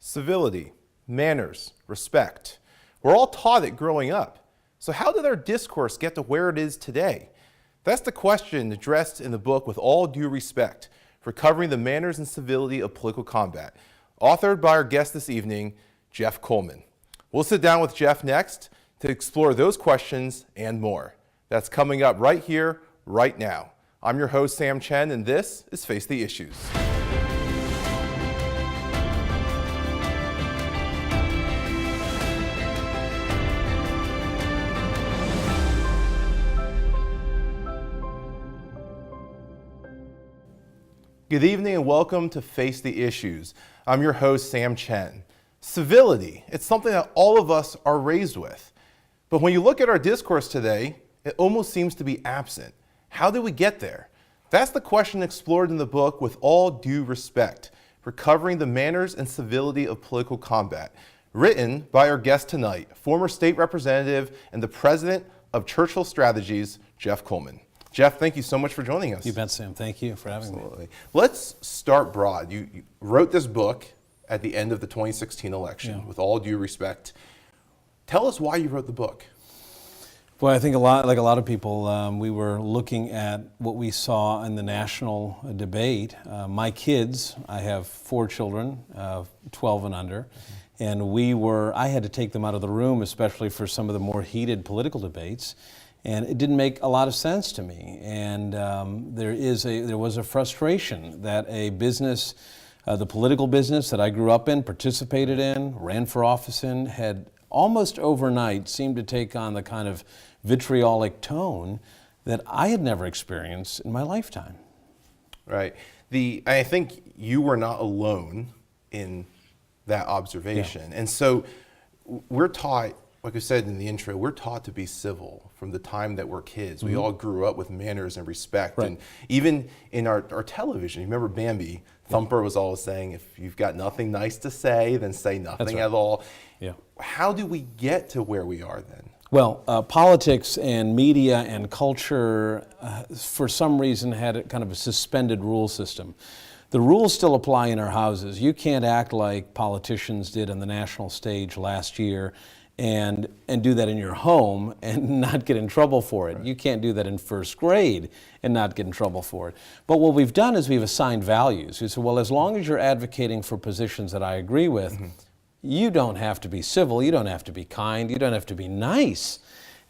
Civility, manners, respect. We're all taught it growing up. So how did our discourse get to where it is today? That's the question addressed in the book With All Due Respect, Recovering the Manners and Civility of Political Combat, authored by our guest this evening, Jeff Coleman. We'll sit down with Jeff next to explore those questions and more. That's coming up right here, right now. I'm your host, Sam Chen, and this is Face the Issues. Good evening and welcome to Face the Issues. I'm your host, Sam Chen. Civility, it's something that all of us are raised with. But when you look at our discourse today, it almost seems to be absent. How did we get there? That's the question explored in the book With All Due Respect, Recovering the Manners and Civility of Political Combat, written by our guest tonight, former State Representative and the President of Churchill Strategies, Jeff Coleman. Jeff, thank you so much for joining us. You bet, Sam. Thank you for having me. Let's start broad. You wrote this book at the end of the 2016 election, With All Due Respect. Tell us why you wrote the book. Boy, I think like a lot of people, we were looking at what we saw in the national debate. My kids, I have 4 children, 12 and under, and I had to take them out of the room, especially for some of the more heated political debates. And it didn't make a lot of sense to me. And there was a frustration that a business, the political business that I grew up in, participated in, ran for office in, had almost overnight seemed to take on the kind of vitriolic tone that I had never experienced in my lifetime. Right. I think you were not alone in that observation. Yeah. And so we're taught, like I said in the intro, we're taught to be civil from the time that we're kids. We all grew up with manners and respect. Right. And even in our television, you remember Bambi, Thumper was always saying, if you've got nothing nice to say, then say nothing at all. Yeah. How do we get to where we are then? Well, politics and media and culture, for some reason, had a kind of a suspended rule system. The rules still apply in our houses. You can't act like politicians did on the national stage last year and do that in your home and not get in trouble for it. Right. You can't do that in first grade and not get in trouble for it. But what we've done is we've assigned values. We said, well, as long as you're advocating for positions that I agree with, you don't have to be civil, you don't have to be kind, you don't have to be nice.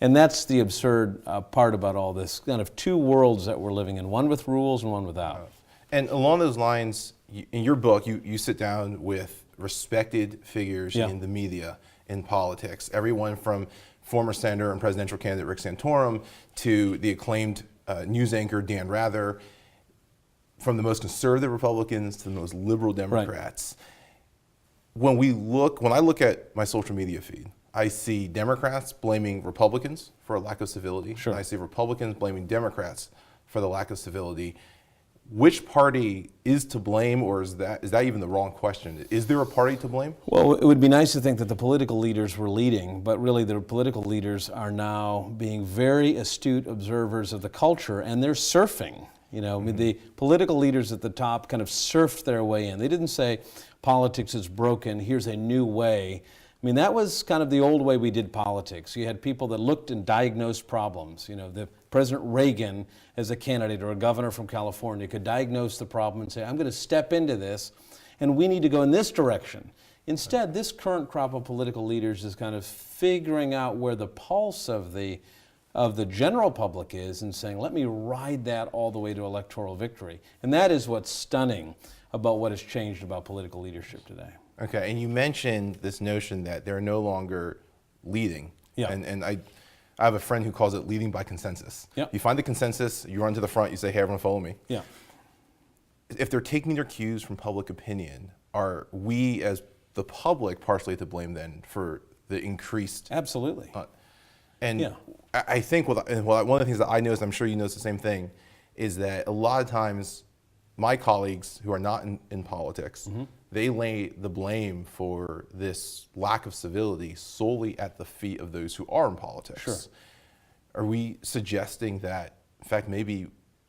And that's the absurd part about all this, kind of 2 worlds that we're living in, one with rules and one without. And along those lines, in your book, you sit down with respected figures in the media, in politics, everyone from former Senator and presidential candidate Rick Santorum to the acclaimed news anchor Dan Rather, from the most conservative Republicans to the most liberal Democrats. Right. When I look at my social media feed, I see Democrats blaming Republicans for a lack of civility. Sure. And I see Republicans blaming Democrats for the lack of civility. Which party is to blame, or is that even the wrong question? Is there a party to blame? Well, it would be nice to think that the political leaders were leading, but really the political leaders are now being very astute observers of the culture, and they're surfing. The political leaders at the top kind of surfed their way in. They didn't say, politics is broken, here's a new way. That was kind of the old way we did politics. You had people that looked and diagnosed problems. The President Reagan, as a candidate or a governor from California, could diagnose the problem and say, I'm going to step into this, and we need to go in this direction. Instead, this current crop of political leaders is kind of figuring out where the pulse of the general public is and saying, let me ride that all the way to electoral victory. And that is what's stunning about what has changed about political leadership today. Okay, and you mentioned this notion that they're no longer leading. Yeah. And I have a friend who calls it leading by consensus. Yeah. You find the consensus, you run to the front, you say, hey, everyone follow me. Yeah. If they're taking their cues from public opinion, are we as the public partially to blame then for the increased? Absolutely. I think one of the things that I noticed, I'm sure you notice the same thing, is that a lot of times my colleagues who are not in politics, they lay the blame for this lack of civility solely at the feet of those who are in politics. Sure. Are we suggesting that, in fact, maybe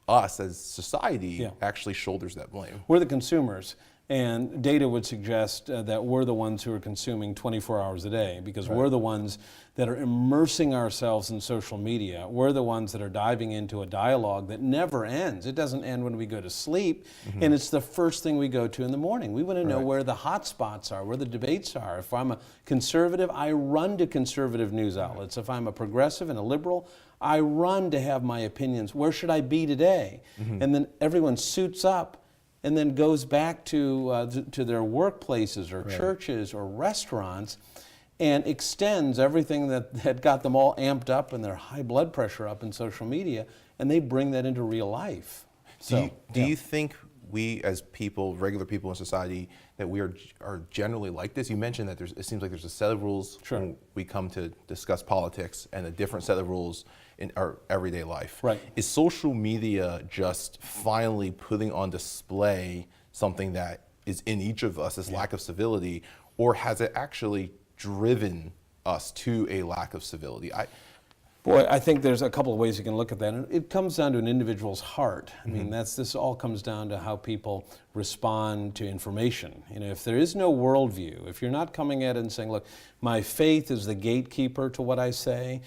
us as society actually shoulders that blame? We're the consumers. And data would suggest that we're the ones who are consuming 24 hours a day, because we're the ones that are immersing ourselves in social media. We're the ones that are diving into a dialogue that never ends. It doesn't end when we go to sleep, and it's the first thing we go to in the morning. We want to know where the hot spots are, where the debates are. If I'm a conservative, I run to conservative news outlets. If I'm a progressive and a liberal, I run to have my opinions. Where should I be today? And then everyone suits up and then goes back to their workplaces or churches or restaurants and extends everything that got them all amped up and their high blood pressure up in social media, and they bring that into real life. So, do you think we as people, regular people in society, that we are generally like this? You mentioned that it seems like there's a set of rules when we come to discuss politics and a different set of rules in our everyday life. Right. Is social media just finally putting on display something that is in each of us, this lack of civility, or has it actually driven us to a lack of civility? Boy, I think there's a couple of ways you can look at that. And it comes down to an individual's heart. I mean, this all comes down to how people respond to information. You know, if there is no worldview, if you're not coming at it and saying, look, my faith is the gatekeeper to what I say,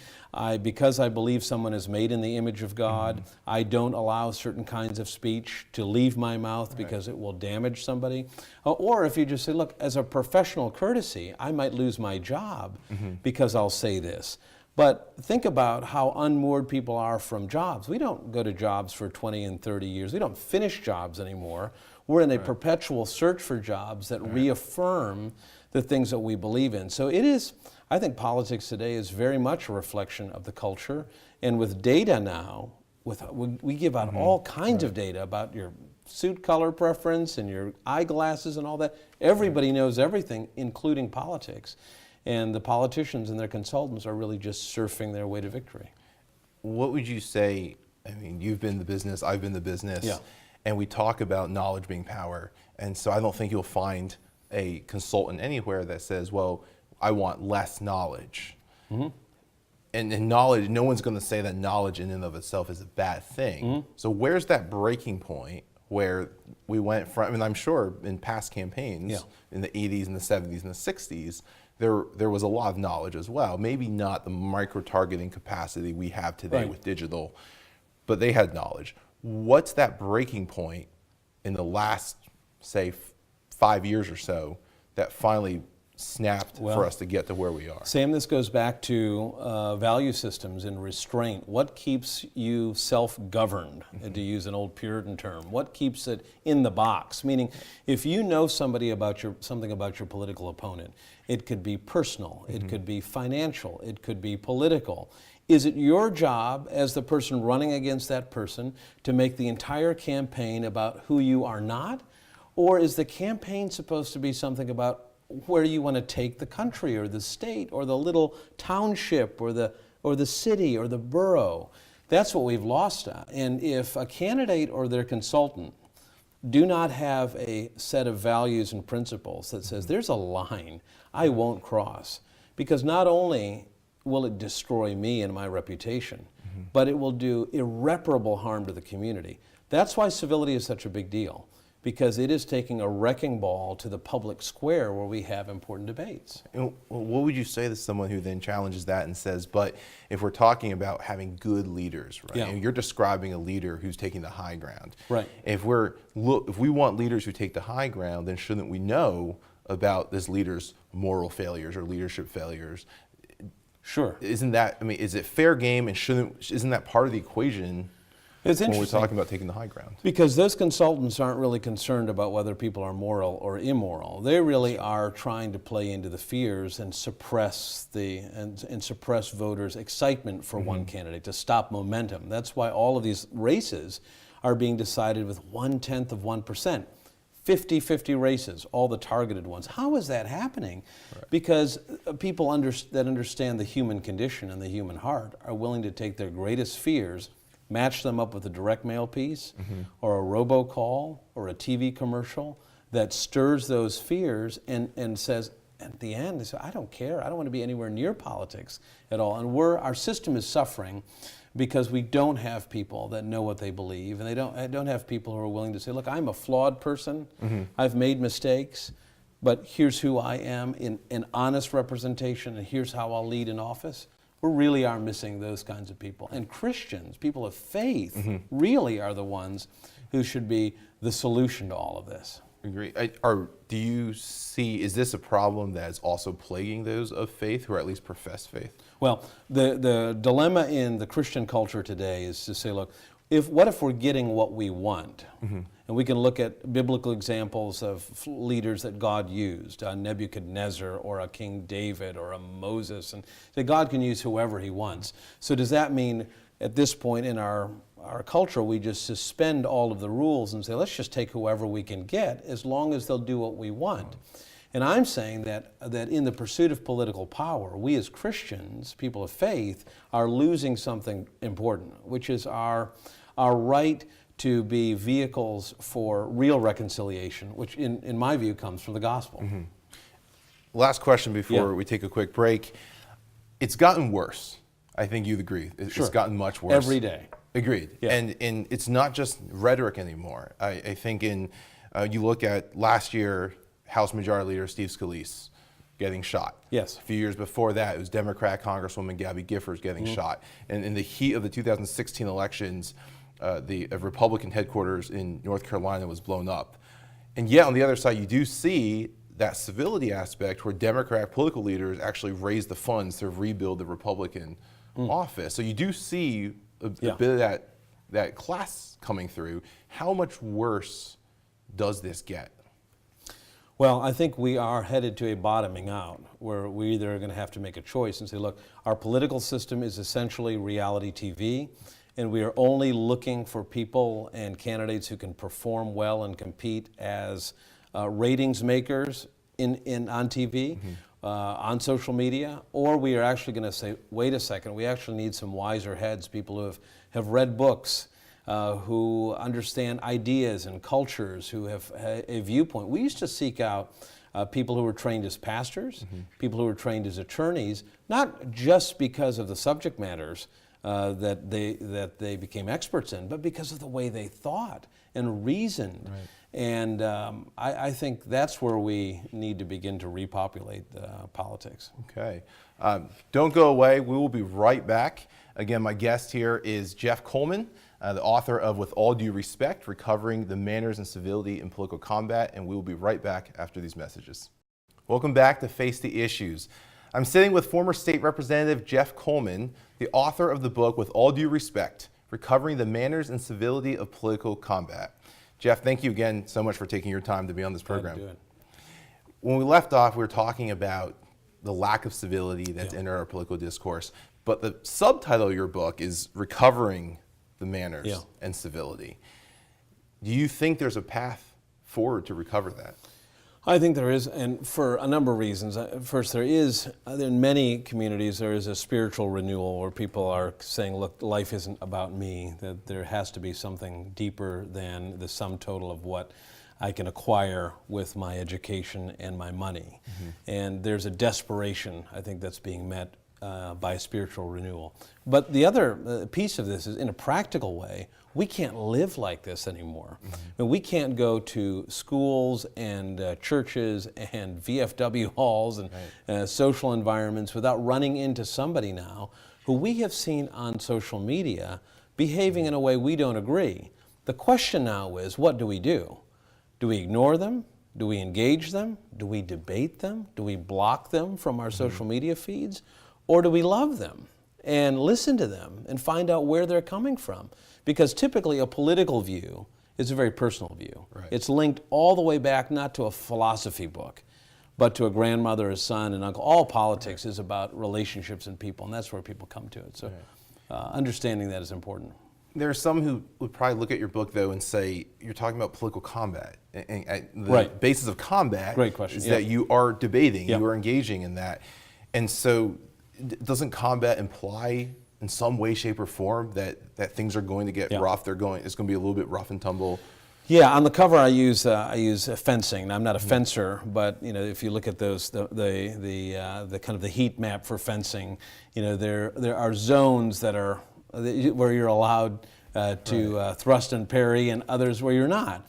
because I believe someone is made in the image of God, I don't allow certain kinds of speech to leave my mouth because it will damage somebody. Or if you just say, look, as a professional courtesy, I might lose my job because I'll say this. But think about how unmoored people are from jobs. We don't go to jobs for 20 and 30 years. We don't finish jobs anymore. We're in a perpetual search for jobs that reaffirm the things that we believe in. So it is, I think politics today is very much a reflection of the culture. And with data now, we give out all kinds of data about your suit color preference and your eyeglasses and all that. Everybody knows everything, including politics. And the politicians and their consultants are really just surfing their way to victory. What would you say, I mean, you've been in the business, I've been in the business, and we talk about knowledge being power. And so I don't think you'll find a consultant anywhere that says, well, I want less knowledge. And knowledge, no one's going to say that knowledge in and of itself is a bad thing. So where's that breaking point where we went from, I mean, I'm sure in past campaigns, in the 80s and the 70s and the 60s, there was a lot of knowledge as well. Maybe not the micro-targeting capacity we have today with digital, but they had knowledge. What's that breaking point in the last, say, 5 years or so that finally snapped for us to get to where we are? Sam, this goes back to value systems and restraint. What keeps you self-governed, to use an old Puritan term? What keeps it in the box? Meaning, if you know something about your political opponent, it could be personal, it could be financial, it could be political. Is it your job as the person running against that person to make the entire campaign about who you are not? Or is the campaign supposed to be something about where you want to take the country or the state or the little township or the city or the borough? That's what we've lost. And if a candidate or their consultant do not have a set of values and principles that says there's a line I won't cross, because not only will it destroy me and my reputation, but it will do irreparable harm to the community. That's why civility is such a big deal, because it is taking a wrecking ball to the public square where we have important debates. And what would you say to someone who then challenges that and says, but if we're talking about having good leaders, right? And you're describing a leader who's taking the high ground. Right. If we want leaders who take the high ground, then shouldn't we know about this leader's moral failures or leadership failures? Sure. Isn't that, I mean, is it fair game, and isn't that part of the equation? It's interesting. When we're talking about taking the high ground. Because those consultants aren't really concerned about whether people are moral or immoral. They really are trying to play into the fears and suppress suppress voters' excitement for one candidate, to stop momentum. That's why all of these races are being decided with 0.1%. 50-50 races, all the targeted ones. How is that happening? Because people that understand the human condition and the human heart are willing to take their greatest fears, match them up with a direct mail piece or a robocall or a TV commercial that stirs those fears and says, at the end, they say, I don't care. I don't want to be anywhere near politics at all. And our system is suffering because we don't have people that know what they believe, and I don't have people who are willing to say, look, I'm a flawed person, I've made mistakes, but here's who I am in an honest representation, and here's how I'll lead in office. We really are missing those kinds of people. And Christians, people of faith, really are the ones who should be the solution to all of this. Agree. Do you see, is this a problem that is also plaguing those of faith who are at least profess faith? Well, the dilemma in the Christian culture today is to say, look, what if we're getting what we want? And we can look at biblical examples of leaders that God used, a Nebuchadnezzar or a King David or a Moses, and say God can use whoever he wants. So does that mean at this point in our culture we just suspend all of the rules and say let's just take whoever we can get as long as they'll do what we want? And I'm saying that in the pursuit of political power, we as Christians, people of faith, are losing something important, which is our right to be vehicles for real reconciliation, which in my view comes from the gospel. Last question before we take a quick break. It's gotten worse. I think you'd agree. It's gotten much worse. Every day. Agreed. Yeah. And it's not just rhetoric anymore. I think you look at last year, House Majority Leader Steve Scalise getting shot. Yes. A few years before that, it was Democrat Congresswoman Gabby Giffords getting shot. And in the heat of the 2016 elections, the Republican headquarters in North Carolina was blown up. And yet on the other side, you do see that civility aspect where Democrat political leaders actually raise the funds to rebuild the Republican office. So you do see a bit of that class coming through. How much worse does this get? Well, I think we are headed to a bottoming out where we either are going to have to make a choice and say, look, our political system is essentially reality TV, and we are only looking for people and candidates who can perform well and compete as ratings makers on TV, on social media, or we are actually going to say, wait a second, we actually need some wiser heads, people who have read books, who understand ideas and cultures, who have a viewpoint. We used to seek out people who were trained as pastors, people who were trained as attorneys, not just because of the subject matters that they became experts in, but because of the way they thought and reasoned. Right. And I think that's where we need to begin to repopulate politics. Okay. Don't go away. We will be right back. Again, my guest here is Jeff Coleman, the author of With All Due Respect, Recovering the Manners and Civility in Political Combat, and we will be right back after these messages. Welcome back to Face the Issues. I'm sitting with former State Representative Jeff Coleman, the author of the book With All Due Respect, Recovering the Manners and Civility of Political Combat. Jeff, thank you again so much for taking your time to be on this program. When we left off, we were talking about the lack of civility that's in our political discourse, but the subtitle of your book is Recovering the Manners and Civility. Do you think there's a path forward to recover that? I think there is, and for a number of reasons. First, there is, in many communities, there is a spiritual renewal where people are saying, look, life isn't about me, that there has to be something deeper than the sum total of what I can acquire with my education and my money. And there's a desperation, I think, that's being met by spiritual renewal. But the other piece of this is, in a practical way, we can't live like this anymore. I mean, we can't go to schools and churches and VFW halls and social environments without running into somebody now who we have seen on social media behaving in a way we don't agree. The question now is, what do we do? Do we ignore them? Do we engage them? Do we debate them? Do we block them from our social media feeds? Or do we love them and listen to them and find out where they're coming from? Because typically a political view is a very personal view. Right. It's linked all the way back not to a philosophy book, but to a grandmother, a son, and uncle. All politics is about relationships and people, and that's where people come to it. So understanding that is important. There are some who would probably look at your book, though, and say, you're talking about political combat. And the basis of combat is that you are debating, you are engaging in that. And so doesn't combat imply in some way, shape, or form that things are going to get rough? It's going to be a little bit rough and tumble. Yeah, on the cover I use fencing. I'm not a fencer, but if you look at those, the kind of the heat map for fencing, there are zones that are where you're allowed to thrust and parry, and others where you're not.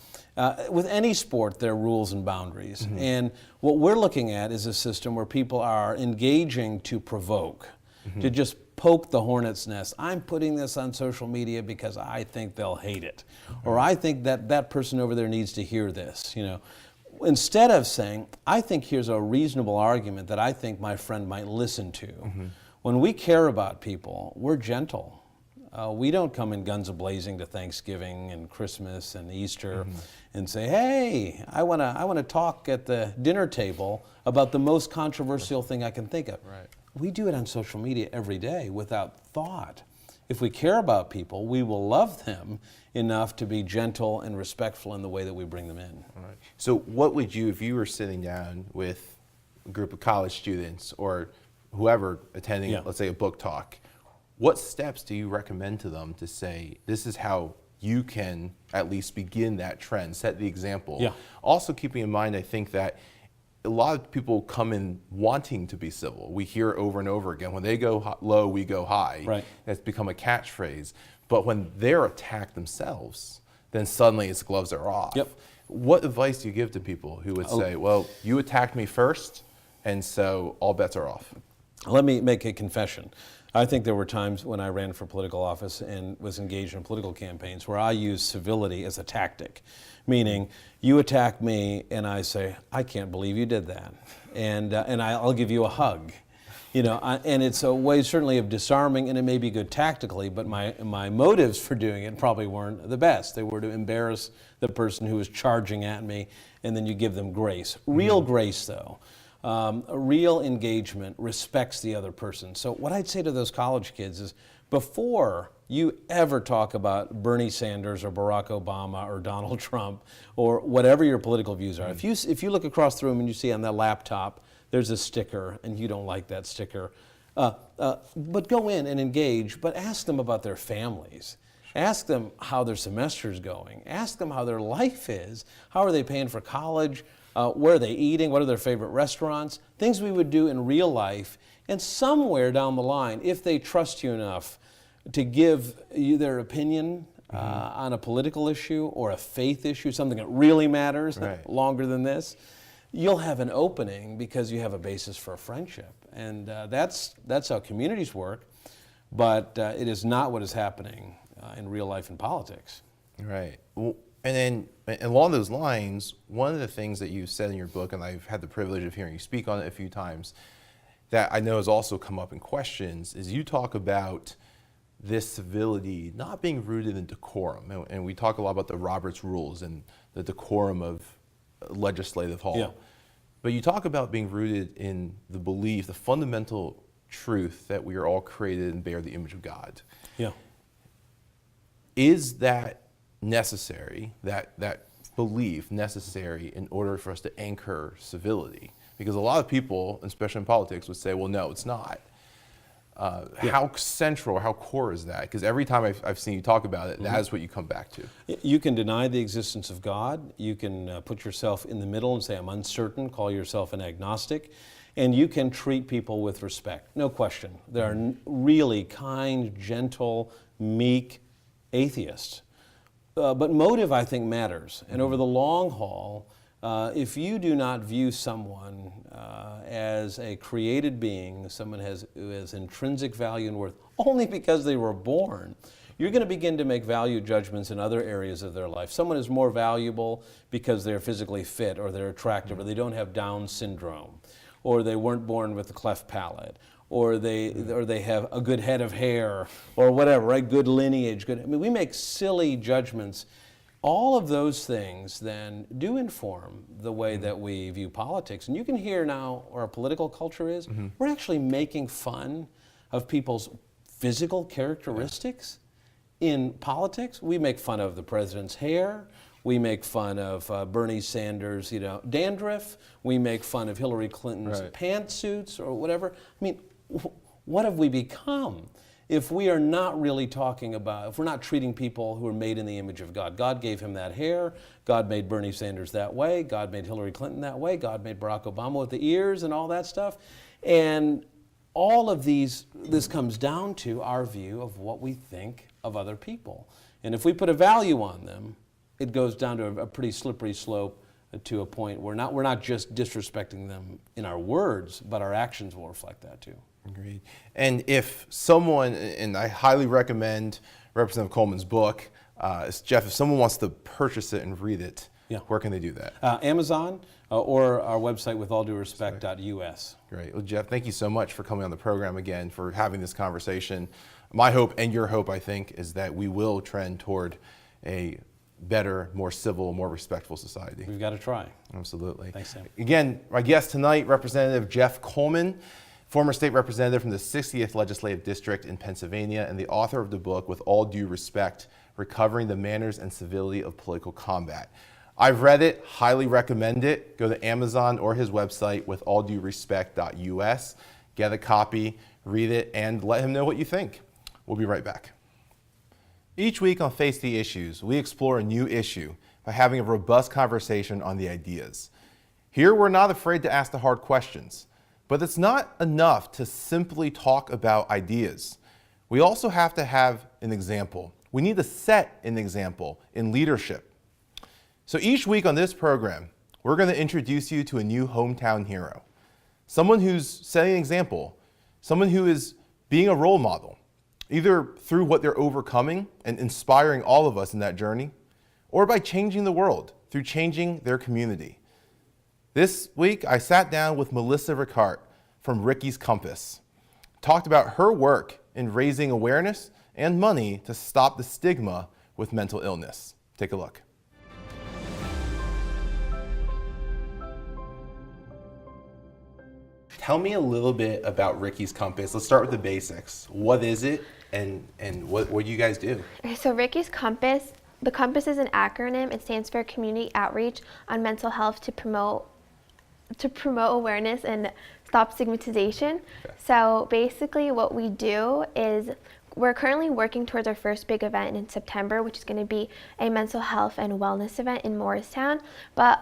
With any sport, there are rules and boundaries. Mm-hmm. And what we're looking at is a system where people are engaging to provoke, Mm-hmm. to just poke the hornet's nest. I'm putting this on social media because I think they'll hate it. Or I think that that person over there needs to hear this, you know. Instead of saying, I think here's a reasonable argument that I think my friend might listen to. Mm-hmm. When we care about people, we're gentle. We don't come in guns a-blazing to Thanksgiving and Christmas and Easter and say, hey, I want to talk at the dinner table about the most controversial thing I can think of. Right. We do it on social media every day without thought. If we care about people, we will love them enough to be gentle and respectful in the way that we bring them in. All right. So what would you, if you were sitting down with a group of college students or whoever attending, let's say, a book talk, what steps do you recommend to them to say, this is how you can at least begin that trend, set the example? Yeah. Also keeping in mind, I think that a lot of people come in wanting to be civil. We hear over and over again, when they go low, we go high. Right. That's become a catchphrase. But when they're attacked themselves, then suddenly its gloves are off. Yep. What advice do you give to people who would say, well, you attacked me first, and so all bets are off? Let me make a confession. I think there were times when I ran for political office and was engaged in political campaigns where I used civility as a tactic, meaning you attack me and I say, I can't believe you did that, and I'll give you a hug. You know, and it's a way certainly of disarming, and it may be good tactically, but my motives for doing it probably weren't the best. They were to embarrass the person who was charging at me, and then you give them grace. Real grace, though. A real engagement respects the other person. So what I'd say to those college kids is, before you ever talk about Bernie Sanders or Barack Obama or Donald Trump or whatever your political views are, if you look across the room and you see on that laptop there's a sticker and you don't like that sticker, but go in and engage, but ask them about their families. Ask them how their semester's going. Ask them how their life is. How are they paying for college? Where are they eating? What are their favorite restaurants? Things we would do in real life. And somewhere down the line, if they trust you enough to give you their opinion on a political issue or a faith issue, something that really matters longer than this, you'll have an opening because you have a basis for a friendship. And that's how communities work, but it is not what is happening in real life in politics. Right. Well, and then along those lines, one of the things that you said in your book, and I've had the privilege of hearing you speak on it a few times, that I know has also come up in questions, is you talk about this civility not being rooted in decorum. And we talk a lot about the Roberts Rules and the decorum of legislative hall. Yeah. But you talk about being rooted in the belief, the fundamental truth that we are all created and bear the image of God. Yeah. Is that necessary, that belief necessary in order for us to anchor civility? Because a lot of people, especially in politics, would say, well, no, it's not. How central, how core is that? Because every time I've seen you talk about it, that is what you come back to. You can deny the existence of God. You can put yourself in the middle and say, I'm uncertain, call yourself an agnostic. And you can treat people with respect, no question. There are really kind, gentle, meek atheists. But motive, I think, matters. And over the long haul, if you do not view someone as a created being, someone who has intrinsic value and worth only because they were born, you're going to begin to make value judgments in other areas of their life. Someone is more valuable because they're physically fit or they're attractive or they don't have Down syndrome or they weren't born with a cleft palate or they have a good head of hair or whatever, right? Good lineage. I mean, we make silly judgments. All of those things then do inform the way that we view politics. And you can hear now where our political culture is. We're actually making fun of people's physical characteristics in politics. We make fun of the president's hair. We make fun of Bernie Sanders, dandruff. We make fun of Hillary Clinton's pantsuits or whatever. I mean, what have we become? If we are not really talking about, if we're not treating people who are made in the image of God. God gave him that hair. God made Bernie Sanders that way. God made Hillary Clinton that way. God made Barack Obama with the ears and all that stuff. And all of this comes down to our view of what we think of other people. And if we put a value on them, it goes down to a pretty slippery slope to a point where we're not just disrespecting them in our words, but our actions will reflect that too. Agreed. And if someone, and I highly recommend Representative Coleman's book, Jeff, if someone wants to purchase it and read it, where can they do that? Amazon or our website, withallduerespect.us. Great. Well, Jeff, thank you so much for coming on the program again, for having this conversation. My hope and your hope, I think, is that we will trend toward a better, more civil, more respectful society. We've got to try. Absolutely. Thanks, Sam. Again, my guest tonight, Representative Jeff Coleman, former state representative from the 60th Legislative District in Pennsylvania, and the author of the book, With All Due Respect, Recovering the Manners and Civility of Political Combat. I've read it, highly recommend it. Go to Amazon or his website, withallduerespect.us. Get a copy, read it, and let him know what you think. We'll be right back. Each week on Face the Issues, we explore a new issue by having a robust conversation on the ideas. Here, we're not afraid to ask the hard questions, but it's not enough to simply talk about ideas. We also have to have an example. We need to set an example in leadership. So each week on this program, we're going to introduce you to a new hometown hero, someone who's setting an example, someone who is being a role model, either through what they're overcoming and inspiring all of us in that journey, or by changing the world through changing their community. This week, I sat down with Melissa Recarte from Ricky's Compass, talked about her work in raising awareness and money to stop the stigma with mental illness. Take a look. Tell me a little bit about Ricky's Compass. Let's start with the basics. What is it, and what do you guys do? So Ricky's Compass, the Compass is an acronym. It stands for Community Outreach on Mental Health to promote awareness and stop stigmatization. Okay. So basically what we do is we're currently working towards our first big event in September, which is going to be a mental health and wellness event in Morristown. But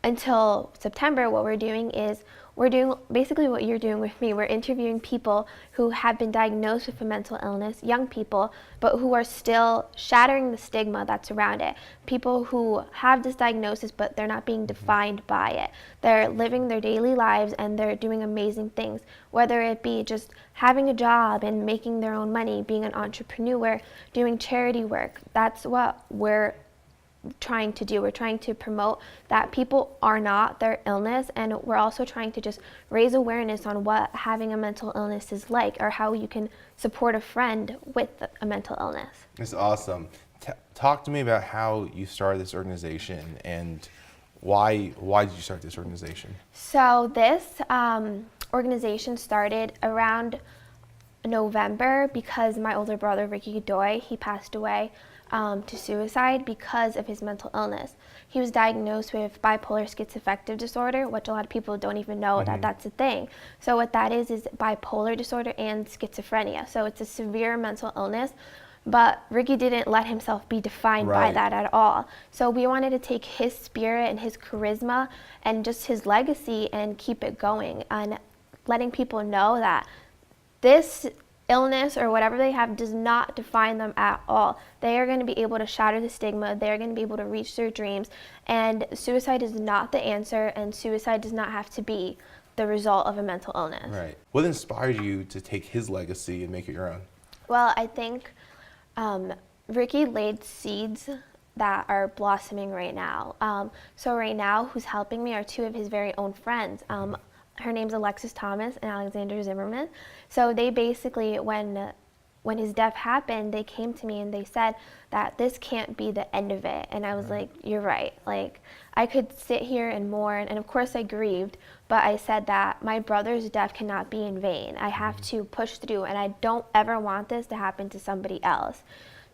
until September, what we're doing is we're doing basically what you're doing with me. We're interviewing people who have been diagnosed with a mental illness, young people, but who are still shattering the stigma that's around it. People who have this diagnosis, but they're not being defined by it. They're living their daily lives and they're doing amazing things, whether it be just having a job and making their own money, being an entrepreneur, doing charity work. That's what we're trying to do. We're trying to promote that people are not their illness, and we're also trying to just raise awareness on what having a mental illness is like, or how you can support a friend with a mental illness. That's awesome. Talk to me about how you started this organization and why did you start this organization? So this organization started around November because my older brother, Ricky Godoy, he passed away to suicide because of his mental illness. He was diagnosed with bipolar schizoaffective disorder, which a lot of people don't even know that that's a thing. So what that is bipolar disorder and schizophrenia. So it's a severe mental illness, but Ricky didn't let himself be defined by that at all. So we wanted to take his spirit and his charisma and just his legacy and keep it going, and letting people know that this illness or whatever they have does not define them at all. They are going to be able to shatter the stigma. They're going to be able to reach their dreams. And suicide is not the answer, and suicide does not have to be the result of a mental illness. Right. What inspired you to take his legacy and make it your own? Well, I think Ricky laid seeds that are blossoming right now. So right now, who's helping me are two of his very own friends. Her name's Alexis Thomas and Alexander Zimmerman. So they basically, when his death happened, they came to me and they said that this can't be the end of it. And I was like, you're right. Like, I could sit here and mourn, and of course I grieved, but I said that my brother's death cannot be in vain. I have to push through, and I don't ever want this to happen to somebody else.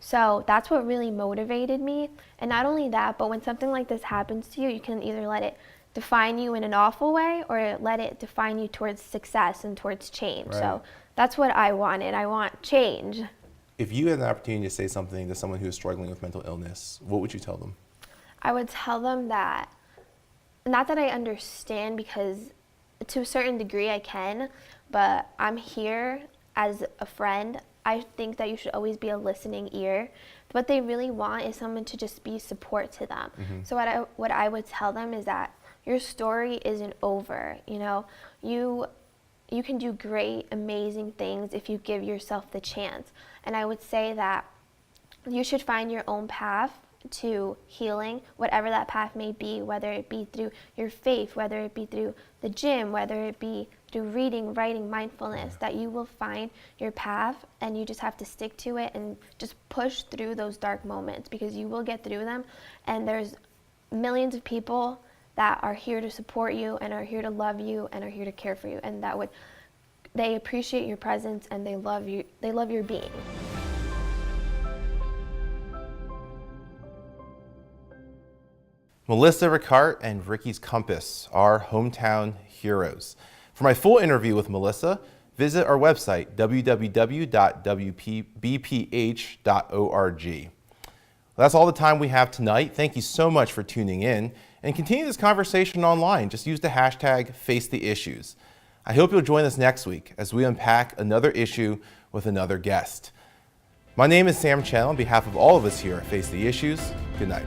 So that's what really motivated me. And not only that, but when something like this happens to you, you can either let it define you in an awful way or let it define you towards success and towards change. Right. So that's what I wanted. I want change. If you had an opportunity to say something to someone who is struggling with mental illness, what would you tell them? I would tell them that, not that I understand, because to a certain degree I can, but I'm here as a friend. I think that you should always be a listening ear. What they really want is someone to just be support to them. So what I would tell them is that your story isn't over. You know, you can do great, amazing things if you give yourself the chance. And I would say that you should find your own path to healing, whatever that path may be, whether it be through your faith, whether it be through the gym, whether it be through reading, writing, mindfulness, that you will find your path, and you just have to stick to it and just push through those dark moments, because you will get through them. And there's millions of people that are here to support you and are here to love you and are here to care for you, and they appreciate your presence and they love your being. Melissa, Recarte, and Ricky's Compass are hometown heroes. For my full interview with Melissa, visit our website, www.bph.org. That's all the time we have tonight. Thank you so much for tuning in, and continue this conversation online. Just use the hashtag #FaceTheIssues. I hope you'll join us next week as we unpack another issue with another guest. My name is Sam Chen. On behalf of all of us here at Face the Issues, good night.